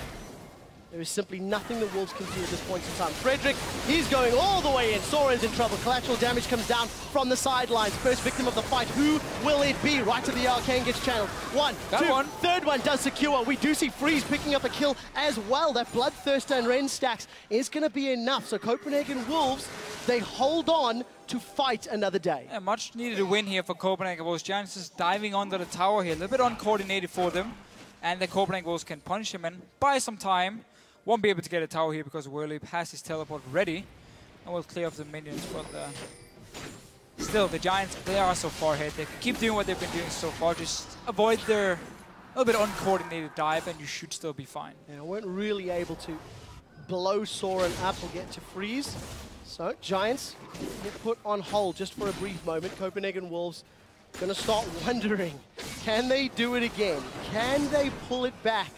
There is simply nothing the Wolves can do at this point in time. Frederick, he's going all the way in. Soren's in trouble. Collateral damage comes down from the sidelines. First victim of the fight. Who will it be? Right to the Arcane gets channeled. 1, 2, third one does secure. We do see Freeze picking up a kill as well. That Bloodthirster and Ren stacks is going to be enough. So Copenhagen Wolves, they hold on to fight another day. Yeah, much needed a win here for Copenhagen Wolves. Giants is diving under the tower here. A little bit uncoordinated for them. And the Copenhagen Wolves can punish him and buy some time. Won't be able to get a tower here because Werlyb has his teleport ready. And will clear off the minions, but still, the Giants, they are so far ahead. They keep doing what they've been doing so far. Just avoid their a little bit uncoordinated dive and you should still be fine. Yeah, weren't really able to blow Soren up or get to freeze. So, Giants get put on hold just for a brief moment. Copenhagen Wolves going to start wondering, can they do it again? Can they pull it back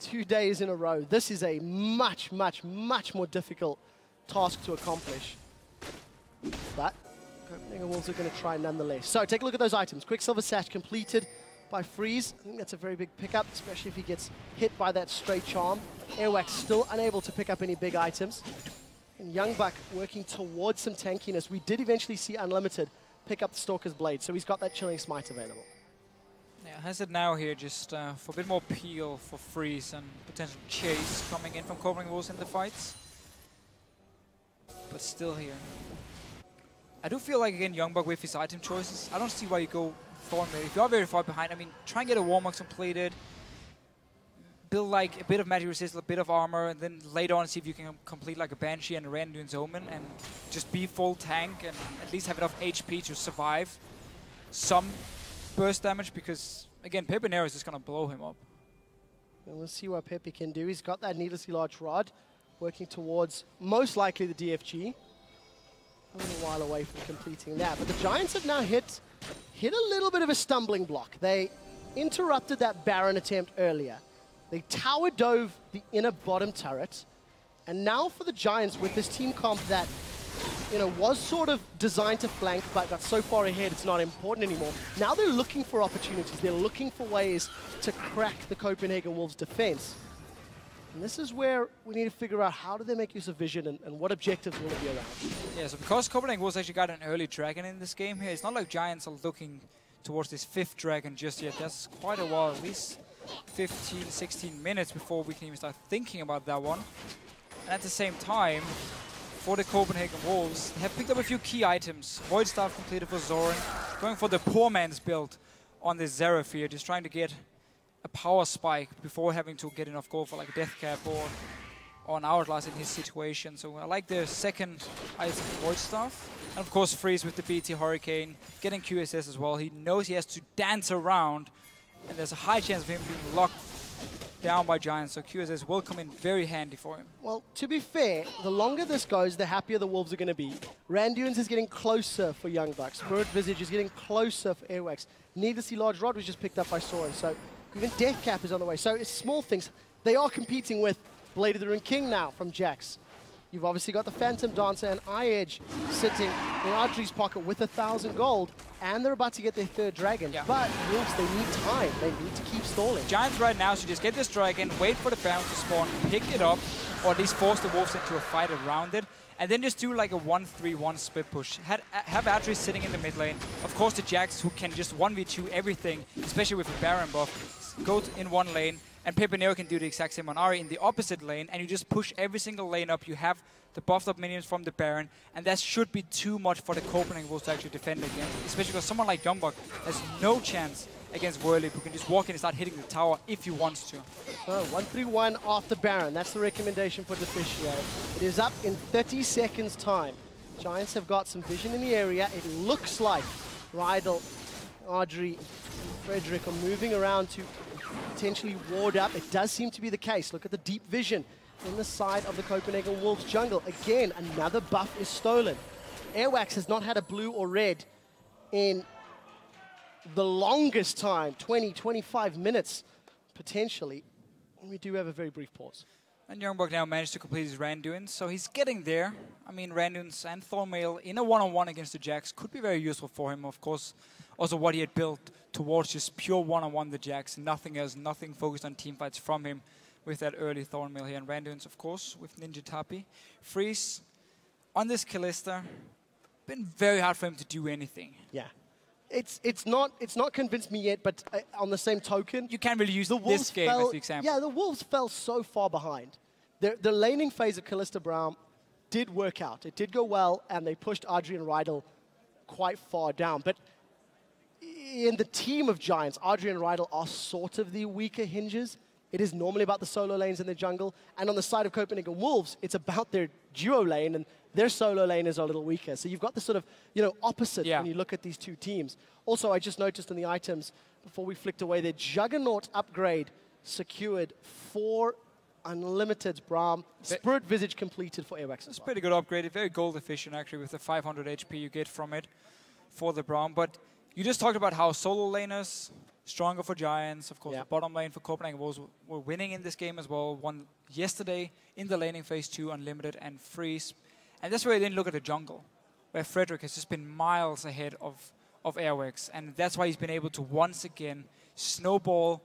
2 days in a row? This is a much more difficult task to accomplish. But Copenhagen Wolves are going to try nonetheless. So take a look at those items. Quicksilver Sash completed by Freeze. I think that's a very big pickup, especially if he gets hit by that stray charm. Airwaks still unable to pick up any big items. And YoungBuck working towards some tankiness. We did eventually see Unlimited pick up the Stalker's Blade, so he's got that Chilling Smite available. Yeah, has it now here just for a bit more peel for Freeze and potential chase coming in from Copenhagen Wolves in the fights. But still here. I do feel like, again, YoungBuck with his item choices, I don't see why you go Thorn Maid. If you are very far behind, I mean, try and get a Warmox completed. Build like a bit of magic resist, a bit of armor, and then later on see if you can complete like a Banshee and a Randuin's Omen and just be full tank and at least have enough HP to survive some burst damage, because again, Pepinero is just going to blow him up. And we'll see what Pepe can do. He's got that needlessly large rod, working towards most likely the DFG. A little while away from completing that, but the Giants have now hit a little bit of a stumbling block. They interrupted that Baron attempt earlier. They tower dove the inner bottom turret, and now for the Giants with this team comp that, you know, was sort of designed to flank but got so far ahead it's not important anymore. Now they're looking for opportunities. They're looking for ways to crack the Copenhagen Wolves defense. And this is where we need to figure out how do they make use of vision and what objectives will it be around. Yeah, so because Copenhagen Wolves actually got an early dragon in this game here, it's not like Giants are looking towards this 5th dragon just yet. That's quite a while, at least 15, 16 minutes before we can even start thinking about that one. And at the same time, for the Copenhagen Wolves, they have picked up a few key items. Void Staff completed for Soren, going for the poor man's build on this Xerath here, just trying to get a power spike before having to get enough gold for like a death cap or an hourglass in his situation. So I like the second item, Void Staff. And of course Freeze with the BT Hurricane, getting QSS as well. He knows he has to dance around, and there's a high chance of him being locked down by Giants, so QSS will come in very handy for him. Well, to be fair, the longer this goes, the happier the Wolves are going to be. Randuin's is getting closer for YoungBuck. Spirit Visage is getting closer for Airwaks. Needlessly Large Rod was just picked up by Soren, so even Death Cap is on the way. So it's small things. They are competing with Blade of the Rune King now from Jax. You've obviously got the Phantom Dancer and Eye-Edge sitting in Adryh's pocket with 1,000 gold, and they're about to get their 3rd dragon. Yeah. But Wolves, they need time. They need to keep stalling. Giants right now should just get this dragon, wait for the Baron to spawn, pick it up, or at least force the Wolves into a fight around it, and then just do like a 1-3-1 split push. Have Adryh sitting in the mid lane. Of course, the Jax, who can just 1v2 everything, especially with the Baron buff, go in one lane, and Pepinero can do the exact same on Ahri in the opposite lane, and you just push every single lane up. You have the buffed up minions from the Baron, and that should be too much for the Copenhagen Wolves to actually defend against, especially because someone like YoungBuck has no chance against Werlyb, who can just walk in and start hitting the tower if he wants to. 1-3-1 off the Baron. That's the recommendation for Deficio. It is up in 30 seconds time. Giants have got some vision in the area. It looks like Rydle, Adryh, Frederick are moving around to potentially ward up. It does seem to be the case. Look at the deep vision in the side of the Copenhagen Wolves jungle. Again, another buff is stolen. Airwaks has not had a blue or red in the longest time, 20, 25 minutes, potentially. We do have a very brief pause. And YoungBuck now managed to complete his Randuin, so he's getting there. I mean, Randuins and Thornmail in a one-on-one against the Jax could be very useful for him, of course. Also, what he had built towards just pure one-on-one the Jax, nothing else, nothing focused on teamfights from him with that early Thornmail here. And Randuins, of course, with Ninja Tapi. Freeze, on this Kalista, been very hard for him to do anything. Yeah. It's not convinced me yet, but on the same token, you can't really use this game as the example. Yeah, the Wolves fell so far behind. The laning phase of Kalista Braum did work out. It did go well, and they pushed Adryh and Rydle quite far down. But in the team of Giants, Adryh and Rydle are sort of the weaker hinges. It is normally about the solo lanes in the jungle. And on the side of Copenhagen Wolves, it's about their duo lane, and their solo lane is a little weaker. So you've got this sort of, opposite when you look at these two teams. Also, I just noticed in the items, before we flicked away, their Juggernaut upgrade secured 4 unlimited Braum. Spirit Visage completed for Airwaks. It's a pretty good upgrade. Very gold efficient, actually, with the 500 HP you get from it for the Braum. But you just talked about how solo laners stronger for Giants. Of course, the bottom lane for Copenhagen Wolves were winning in this game as well. Won yesterday in the laning phase 2, Unlimited and Freeze. And that's where I didn't look at the jungle, where Frederick has just been miles ahead of Airwaks. And that's why he's been able to once again snowball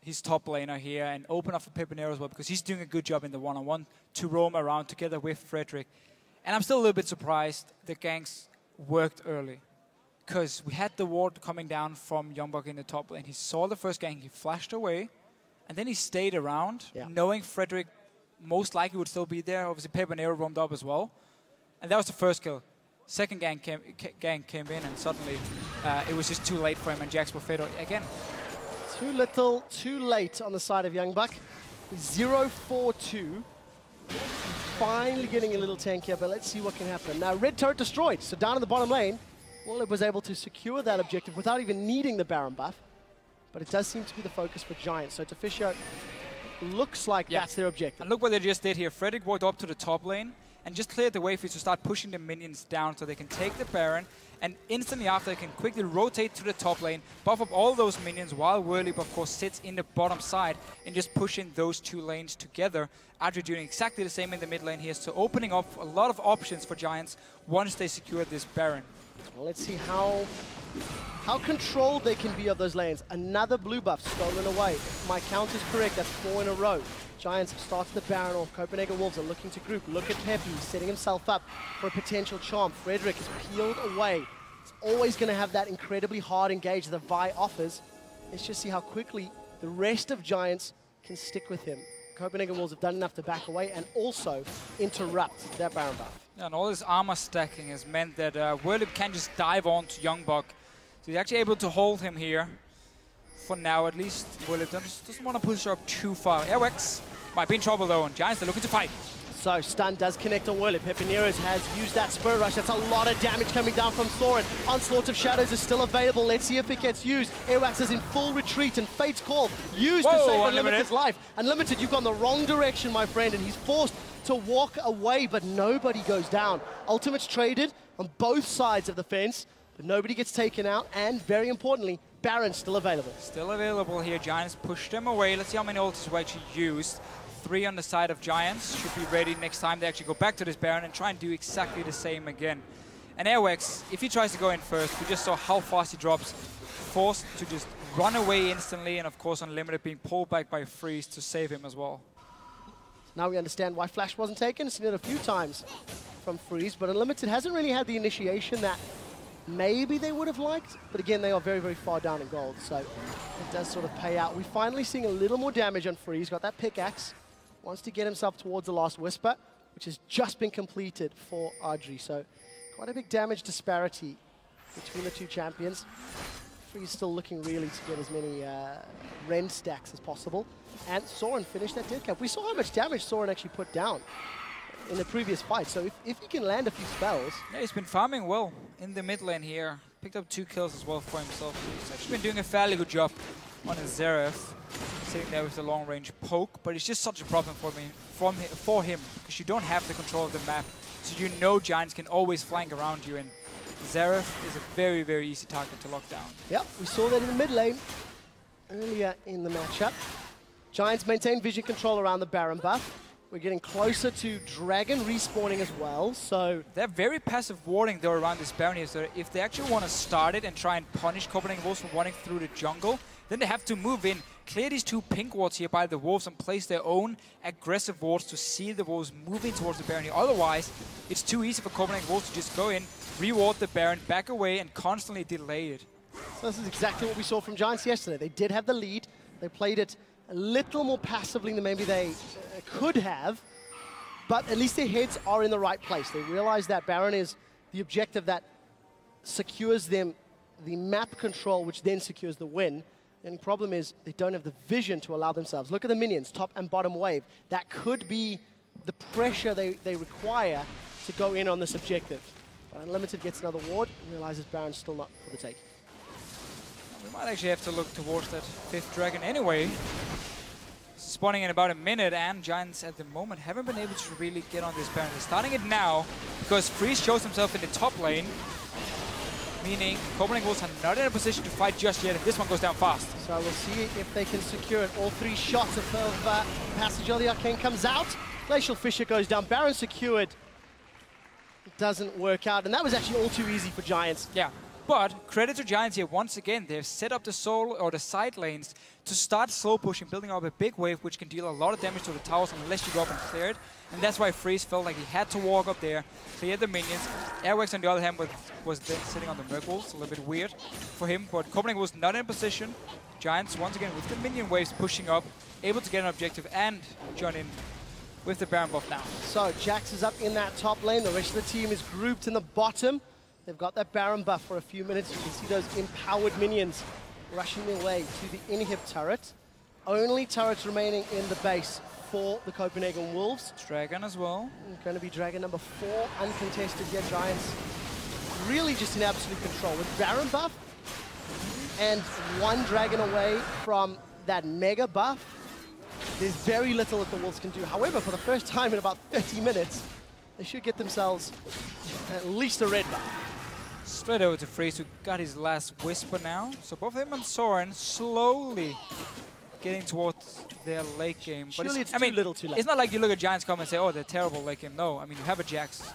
his top laner here and open up for Pepinero as well, because he's doing a good job in the one-on-one to roam around together with Frederick. And I'm still a little bit surprised the ganks worked early, because we had the ward coming down from YoungBuck in the top lane. He saw the first gank, he flashed away, and then he stayed around, knowing Frederick most likely would still be there. Obviously, Pepinero roamed up as well. And that was the first kill. Second gank came in, and suddenly it was just too late for him, and Jax will fade again. Too little, too late on the side of YoungBuck. 0-4-2. Finally getting a little tank here, but let's see what can happen. Now, red turret destroyed, so down in the bottom lane, Werlyb was able to secure that objective without even needing the Baron buff. But it does seem to be the focus for Giants. So Deficio looks like that's their objective. And look what they just did here. Frederick walked up to the top lane and just cleared the way for you to start pushing the minions down so they can take the Baron. And instantly after, they can quickly rotate to the top lane, buff up all those minions, while Werlyb, of course, sits in the bottom side and just pushing those two lanes together. Adryh doing exactly the same in the mid lane here, so opening up a lot of options for Giants once they secure this Baron. Well, let's see how controlled they can be of those lanes. Another blue buff stolen away. If my count is correct, that's 4 in a row. Giants have started the Baron off. Copenhagen Wolves are looking to group. Look at Peppy setting himself up for a potential charm. Frederick is peeled away. He's always going to have that incredibly hard engage that Vi offers. Let's just see how quickly the rest of Giants can stick with him. Copenhagen Wolves have done enough to back away and also interrupt that Baron buff. Yeah, and all this armor stacking has meant that Werlyb can just dive on to YoungBuck. So he's actually able to hold him here. For now, at least. Werlyb doesn't want to push up too far. Airwaks might be in trouble though, and Giants are looking to fight. So, stun does connect on Werlyb. Pepinero has used that Spirit Rush. That's a lot of damage coming down from Soren. Onslaught of Shadows is still available. Let's see if it gets used. Airwaks is in full retreat, and Fate's Call used to save Unlimited's life. Unlimited, you've gone the wrong direction, my friend, and he's forced to walk away, but nobody goes down. Ultimate's traded on both sides of the fence, but nobody gets taken out, and very importantly, Baron's still available. Still available here. Giants pushed them away. Let's see how many ults were actually used. 3 on the side of Giants. Should be ready next time they actually go back to this Baron and try and do exactly the same again. And Airwaks, if he tries to go in first, we just saw how fast he drops. Forced to just run away instantly, and of course Unlimited being pulled back by Freeze to save him as well. Now we understand why Flash wasn't taken. Seen it a few times from Freeze, but Unlimited hasn't really had the initiation that maybe they would have liked, but again, they are very, very far down in gold, so it does sort of pay out. We're finally seeing a little more damage on Freeze. Got that pickaxe. Wants to get himself towards the last Whisper, which has just been completed for Adryh, so quite a big damage disparity between the two champions. Freeze still looking really to get as many Rend stacks as possible, and Soren finished that dead cap. We saw how much damage Soren actually put down in the previous fight, so if he can land a few spells... Yeah, he's been farming well in the mid lane here. Picked up 2 kills as well for himself. He's actually been doing a fairly good job on his Xerath, sitting there with the long-range poke, but it's just such a problem for him, because you don't have the control of the map, so you know Giants can always flank around you, and Xerath is a very, very easy target to lock down. Yep, we saw that in the mid lane earlier in the matchup. Giants maintain vision control around the Baron buff. We're getting closer to Dragon respawning as well, so... They're very passive warding though around this Baron here, so if they actually want to start it and try and punish Copenhagen Wolves for running through the jungle, then they have to move in, clear these 2 pink wards here by the Wolves and place their own aggressive wards to see the Wolves moving towards the Baron here. Otherwise, it's too easy for Copenhagen Wolves to just go in, reward the Baron, back away, and constantly delay it. So this is exactly what we saw from Giants yesterday. They did have the lead. They played it a little more passively than maybe they could have, but at least their heads are in the right place. They realize that Baron is the objective that secures them the map control, which then secures the win. The only problem is they don't have the vision to allow themselves. Look at the minions, top and bottom wave. That could be the pressure they require to go in on this objective. But Unlimited gets another ward and realizes Baron's still not for the take. We might actually have to look towards that 5th Dragon anyway. Spawning in about a minute, and Giants at the moment haven't been able to really get on this Baron. They're starting it now because Freeze shows himself in the top lane, meaning Copenhagen Wolves are not in a position to fight just yet if this one goes down fast. So we'll see if they can secure it. All 3 shots of Passage of the Arcane comes out. Glacial Fissure goes down. Baron secured. It doesn't work out, and that was actually all too easy for Giants. Yeah. But credit to Giants here, once again, they've set up the soul or the side lanes to start slow pushing, building up a big wave which can deal a lot of damage to the towers unless you go up and clear it. And that's why Freeze felt like he had to walk up there, clear the minions. Airwaks on the other hand was then sitting on the Merc Wolves, a little bit weird for him, but Copenhagen was not in position. Giants once again with the minion waves pushing up, able to get an objective and join in with the Baron buff now. So Jax is up in that top lane, the rest of the team is grouped in the bottom. They've got that Baron buff for a few minutes. You can see those empowered minions rushing their way to the inhib turret. Only turrets remaining in the base for the Copenhagen Wolves. Dragon as well. Going to be Dragon number 4, uncontested yet. Giants really just in absolute control. With Baron buff and 1 Dragon away from that Mega buff, there's very little that the Wolves can do. However, for the first time in about 30 minutes, they should get themselves at least a red buff. Straight over to Freeze, who got his last Whisper now. So both him and Soren slowly getting towards their late game. But Surely it's too little too late. It's not like you look at Giants come and say, oh, they're terrible late game. No, I mean, you have a Jax.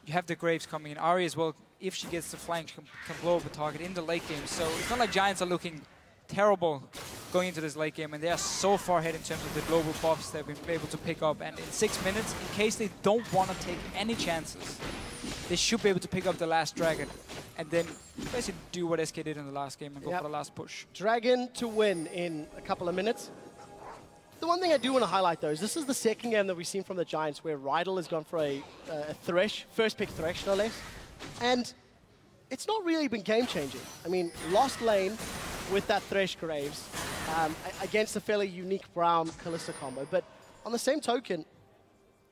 You have the Graves coming in. Ahri as well if she gets the flank, can blow up a target in the late game. So it's not like Giants are looking terrible going into this late game, and they are so far ahead in terms of the global buffs they've been able to pick up. And in 6 minutes, in case they don't want to take any chances, they should be able to pick up the last dragon and then basically do what SK did in the last game and go for the last push. Dragon to win in a couple of minutes. The one thing I do want to highlight, though, is this is the second game that we've seen from the Giants where Rydle has gone for a Thresh, first pick Thresh, no less. And it's not really been game-changing. I mean, lost lane with that Thresh Graves against a fairly unique Braum Kalista combo. But on the same token,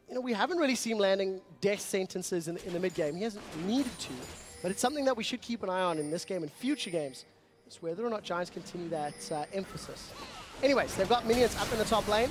you know, we haven't really seen him landing death sentences in the mid-game. He hasn't needed to. But it's something that we should keep an eye on in this game and future games. It's whether or not Giants continue that emphasis. Anyways, they've got minions up in the top lane.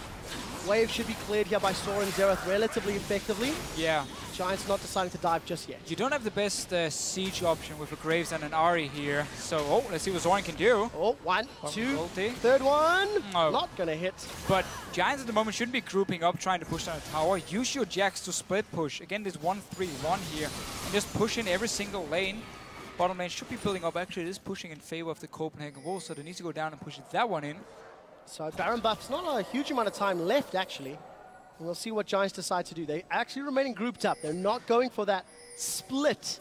Wave should be cleared here by Soren Xerath relatively effectively. Yeah. Giants not deciding to dive just yet. You don't have the best siege option with a Graves and an Ahri here. So, oh, let's see what Soren can do. Oh, one, two, third one. No. Not going to hit. But Giants at the moment shouldn't be grouping up trying to push down a tower. Use your Jax to split push. Again, this 1-3-1 here. And just push in every single lane. Bottom lane should be building up. Actually, it is pushing in favor of the Copenhagen Wolves, so they need to go down and push that one in. So Baron buff's not a huge amount of time left, actually. And we'll see what Giants decide to do. They actually remaining grouped up. They're not going for that split.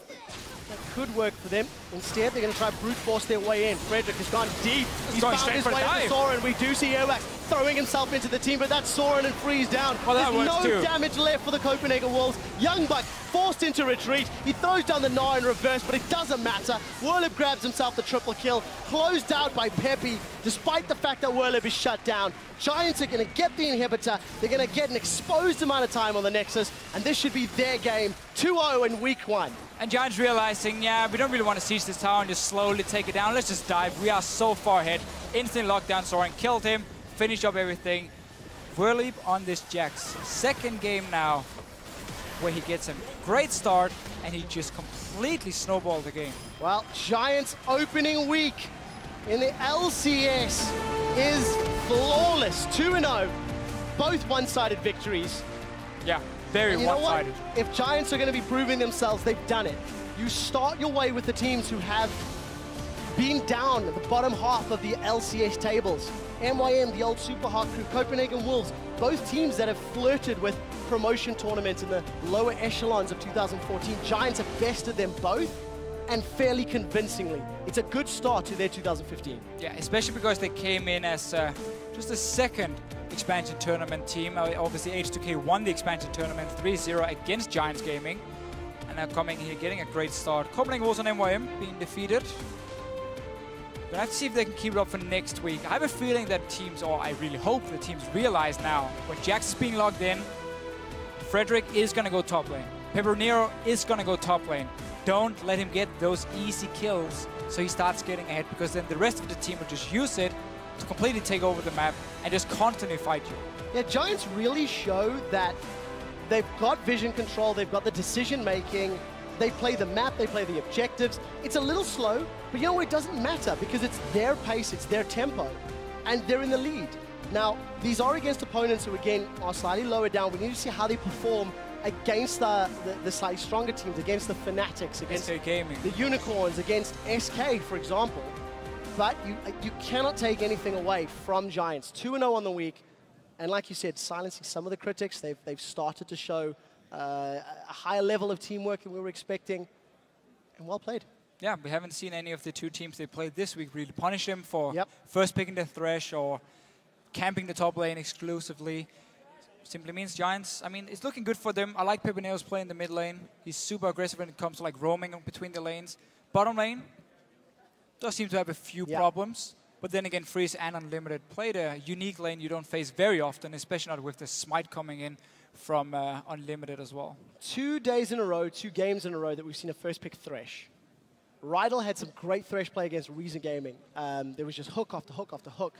That could work for them. Instead, they're going to try brute force their way in. Frederick has gone deep. He's going found his way to Soren. We do see Airwaks throwing himself into the team, but that's Soren and freeze down. Well, there's no damage left for the Copenhagen Wolves. YoungBuck forced into retreat. He throws down the Gnar in reverse, but it doesn't matter. Werlyb grabs himself the triple kill, closed out by Pepi, despite the fact that Werlyb is shut down. Giants are going to get the inhibitor. They're going to get an exposed amount of time on the Nexus, and this should be their game. 2-0 in week 1. And Giants realizing, yeah, we don't really want to siege this tower and just slowly take it down. Let's just dive. We are so far ahead. Instant lockdown. Soren killed him, finished up everything. Werlyb on this Jax. Second game now where he gets a great start and he just completely snowballed the game. Well, Giants opening week in the LCS is flawless. 2-0. Both one-sided victories. Yeah. Very one-sided. If Giants are going to be proving themselves, they've done it. You start your way with the teams who have been down at the bottom half of the LCS tables. MYM, the old Super Hard crew, Copenhagen Wolves, both teams that have flirted with promotion tournaments in the lower echelons of 2014. Giants have bested them both, and fairly convincingly. It's a good start to their 2015. Yeah, especially because they came in as just a second expansion tournament team. Obviously, H2K won the expansion tournament 3-0 against Giants Gaming. And now coming here, getting a great start. Copenhagen Wolves on MYM being defeated. We'll have to see if they can keep it up for next week. I have a feeling that teams, or I really hope the teams realize now, when Jax is being logged in, Frederick is going to go top lane. Pepinero is going to go top lane. Don't let him get those easy kills so he starts getting ahead, because then the rest of the team will just use it to completely take over the map and just constantly fight you. Yeah, Giants really show that they've got vision control, they've got the decision-making, they play the map, they play the objectives. It's a little slow, but you know, it doesn't matter because it's their pace, it's their tempo, and they're in the lead. Now, these are against opponents who, again, are slightly lower down. We need to see how they perform against the slightly stronger teams, against the Fanatics, against SK Gaming, the Unicorns, against SK, for example. But you cannot take anything away from Giants. 2-0 on the week. And like you said, silencing some of the critics. They've started to show a higher level of teamwork than we were expecting. And well played. Yeah, we haven't seen any of the two teams they played this week really punish them for first picking the Thresh or camping the top lane exclusively. Simply means Giants, I mean, it's looking good for them. I like Pepinero's play in the mid lane. He's super aggressive when it comes to like roaming between the lanes. Bottom lane does seem to have a few problems. But then again, Freeze and Unlimited played a unique lane you don't face very often, especially not with the smite coming in from Unlimited as well. 2 days in a row, 2 games in a row that we've seen a first pick Thresh. Rydle had some great Thresh play against Reason Gaming. There was just hook after hook after hook.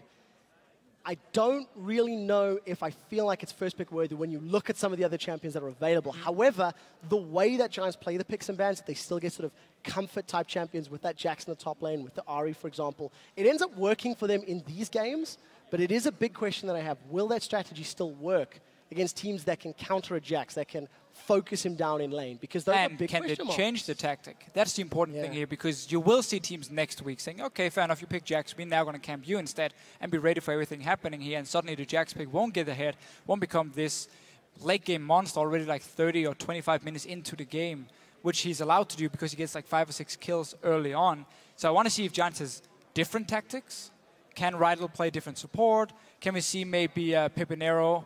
I don't really know if I feel like it's first pick worthy when you look at some of the other champions that are available. However, the way that Giants play the picks and bans, they still get sort of comfort type champions with that Jax in the top lane, with the Ahri, for example. It ends up working for them in these games, but it is a big question that I have. Will that strategy still work against teams that can counter a Jax, that can focus him down in lane? Because those are And big can they question marks. change the tactic? That's the important thing Yeah. here, because you will see teams next week saying, okay, fair enough, you pick Jax, we're now going to camp you instead and be ready for everything happening here, and suddenly the Jax pick won't get ahead, won't become this late game monster already like 30 or 25 minutes into the game, which he's allowed to do because he gets like 5 or 6 kills early on. So I want to see if Giants has different tactics. Can Rydle play different support? Can we see maybe Pepinero,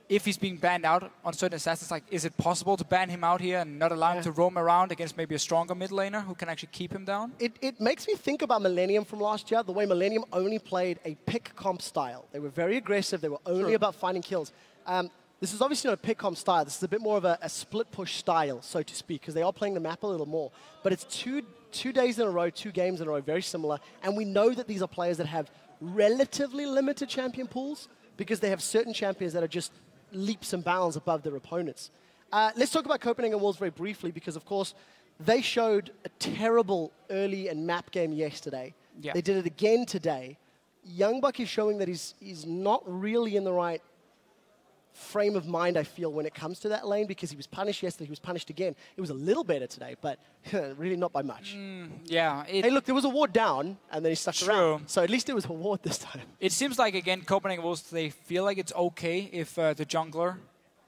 if he's being banned out on certain assassins, like, is it possible to ban him out here and not allow him to roam around against maybe a stronger mid laner who can actually keep him down? It makes me think about Millennium from last year, the way Millennium only played a pick comp style. They were very aggressive. They were only about finding kills. This is obviously not a pick comp style. This is a bit more of a split push style, so to speak, because they are playing the map a little more. But it's two days in a row, 2 games in a row, very similar. And we know that these are players that have relatively limited champion pools because they have certain champions that are just leaps and bounds above their opponents. Let's talk about Copenhagen Wolves very briefly because, of course, they showed a terrible early and map game yesterday. Yeah. They did it again today. YoungBuck is showing that he's not really in the right frame of mind, I feel, when it comes to that lane because he was punished yesterday, he was punished again. It was a little better today, but really not by much. Yeah. Hey, look, there was a ward down, and then he stuck around. So at least it was a ward this time. It seems like, again, Copenhagen Wolves, they feel like it's okay if the jungler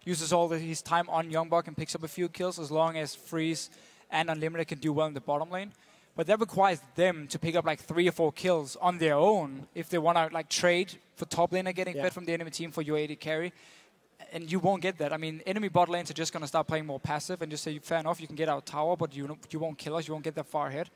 uses all his time on YoungBuck and picks up a few kills as long as Freeze and Unlimited can do well in the bottom lane. But that requires them to pick up like 3 or 4 kills on their own if they want to like trade for top laner getting fed from the enemy team for your AD carry. And you won't get that. I mean, enemy bot lanes are just going to start playing more passive and just say, fair enough, you can get our tower, but you won't kill us, you won't get that far ahead.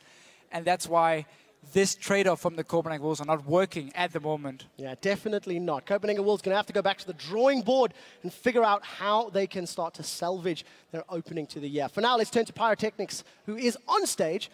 And that's why this trade-off from the Copenhagen Wolves are not working at the moment. Yeah, definitely not. Copenhagen Wolves going to have to go back to the drawing board and figure out how they can start to salvage their opening to the year. For now, let's turn to Pyrotechnics, who is on stage